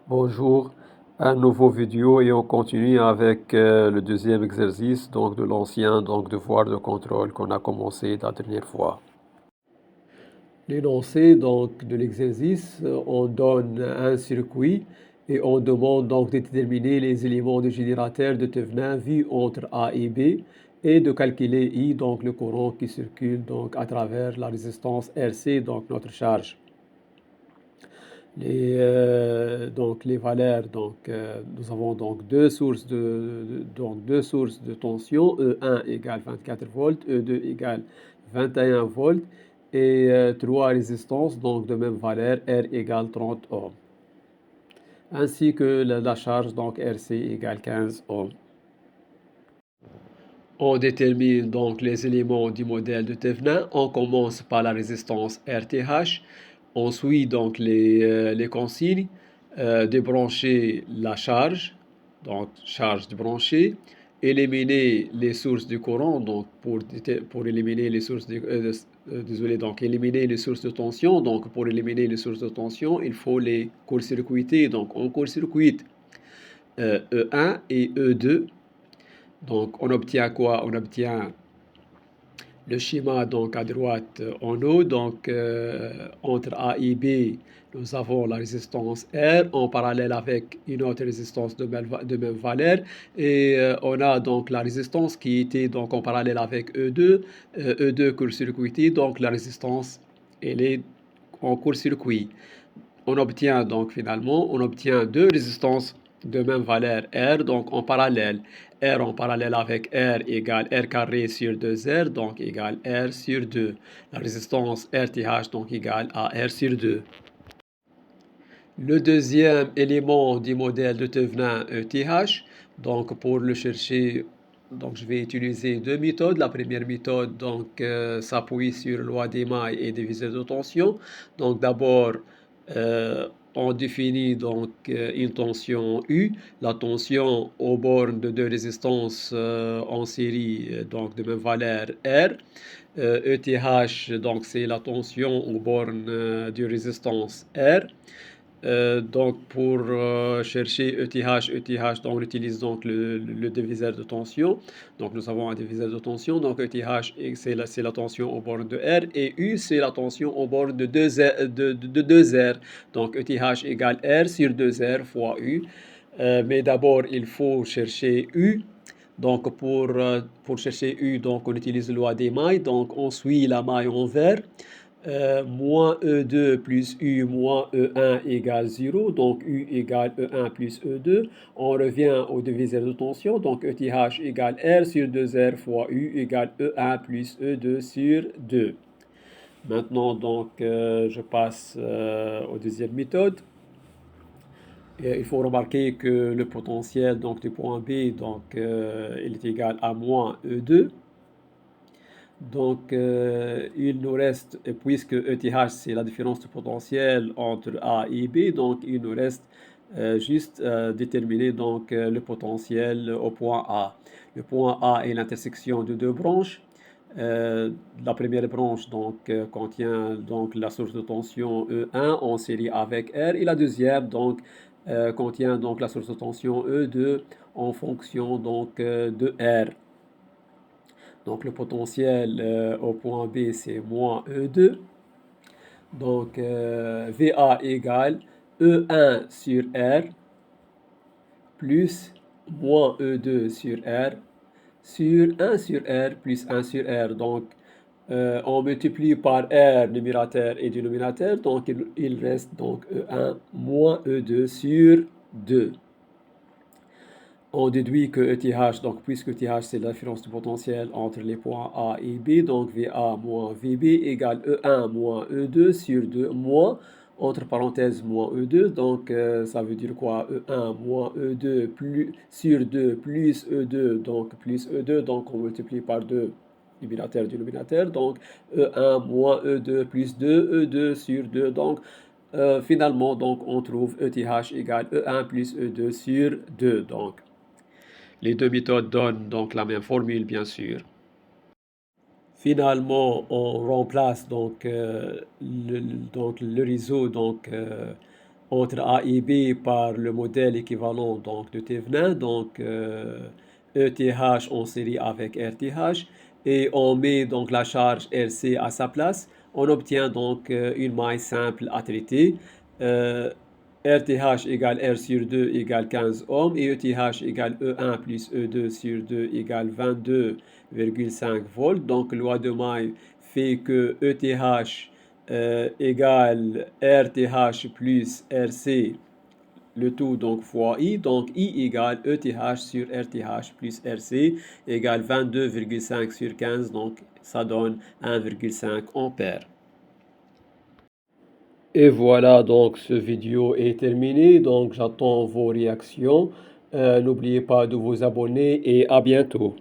Bonjour, un nouveau vidéo et on continue avec le deuxième exercice donc de l'ancien donc devoir de contrôle qu'on a commencé la dernière fois. L'énoncé donc de l'exercice, on donne un circuit et on demande donc de déterminer les éléments du générateur de Thevenin vus entre A et B et de calculer I donc le courant qui circule donc à travers la résistance RC donc notre charge. Donc les valeurs, nous avons donc deux sources de tension, E1 égale 24 volts, E2 égale 21 volts et trois résistances donc de même valeur, R égale 30 ohms, ainsi que la charge donc RC égale 15 ohms. On détermine donc les éléments du modèle de Thevenin. On commence par la résistance RTH. On suit donc les consignes. Débrancher la charge, donc charge débranchée. Éliminer les sources du courant, donc pour éliminer les sources éliminer les sources de tension. Donc pour éliminer les sources de tension, il faut les court-circuiter. Donc on court-circuite E1 et E2. Donc on obtient quoi? On obtient le schéma donc à droite en haut. Donc entre A et B, nous avons la résistance R en parallèle avec une autre résistance de même valeur. Et on a donc la résistance qui était donc en parallèle avec E2. E2 court-circuité, donc la résistance elle est en court-circuit. On obtient donc finalement, on obtient deux résistances de même valeur R, donc en parallèle. R en parallèle avec R égale R carré sur 2R, donc égale R sur 2. La résistance RTH donc égale à R sur 2. Le deuxième élément du modèle de Thevenin ETH, donc pour le chercher, donc je vais utiliser deux méthodes. La première méthode donc s'appuie sur loi d'Emaille et diviseur de tension. Donc d'abord on définit donc une tension U, la tension aux bornes de deux résistances en série donc de même valeur R. ETH donc c'est la tension aux bornes de résistance R. Donc pour chercher ETH, donc on utilise donc le diviseur de tension. Donc nous avons un diviseur de tension. Donc ETH c'est la tension aux bornes de R et U c'est la tension aux bornes de 2R. Donc ETH égale R sur 2R fois U. Mais d'abord il faut chercher U. Donc pour chercher U, donc on utilise la loi des mailles. Donc on suit la maille en vert. Moins E2 plus U moins E1 égale 0, donc U égale E1 plus E2. On revient au diviseur de tension, donc ETH égale R sur 2R fois U égale E1 plus E2 sur 2. Maintenant, donc, je passe aux deuxième méthode. Et il faut remarquer que le potentiel donc, du point B, donc, il est égal à moins E2. Donc, il nous reste, puisque ETH, c'est la différence de potentiel entre A et B, donc il nous reste juste déterminer donc, le potentiel au point A. Le point A est l'intersection de deux branches. La première branche donc, contient donc, la source de tension E1 en série avec R, et la deuxième donc, contient donc, la source de tension E2 en fonction donc, de R. Donc le potentiel au point B, c'est moins E2. Donc VA égale E1 sur R plus moins E2 sur R sur 1 sur R plus 1 sur R. Donc on multiplie par R numérateur et dénominateur. Donc il reste donc E1 moins E2 sur 2. On déduit que ETH, donc puisque ETH c'est la différence de potentiel entre les points A et B, donc VA moins VB égale E1 moins E2 sur 2 moins, entre parenthèses moins E2, donc ça veut dire quoi? E1 moins E2 plus, sur 2 plus E2, donc plus E2, donc on multiplie par 2 numérateur, dénominateur, donc E1 moins E2 plus 2 E2 sur 2, donc finalement donc on trouve ETH égale E1 plus E2 sur 2, donc. Les deux méthodes donnent donc la même formule, bien sûr. Finalement, on remplace donc, le réseau donc, entre A et B par le modèle équivalent donc, de Thevenin, donc ETH en série avec RTH, et on met donc la charge RC à sa place, on obtient donc une maille simple à traiter. RTH égale R sur 2 égale 15 ohms et ETH égale E1 plus E2 sur 2 égale 22,5 volts. Donc loi de Maille fait que ETH égale RTH plus RC, le tout donc fois I, donc I égale ETH sur RTH plus RC égale 22,5 sur 15, donc ça donne 1,5 ampères. Et voilà, donc ce vidéo est terminé, donc j'attends vos réactions. N'oubliez pas de vous abonner et à bientôt.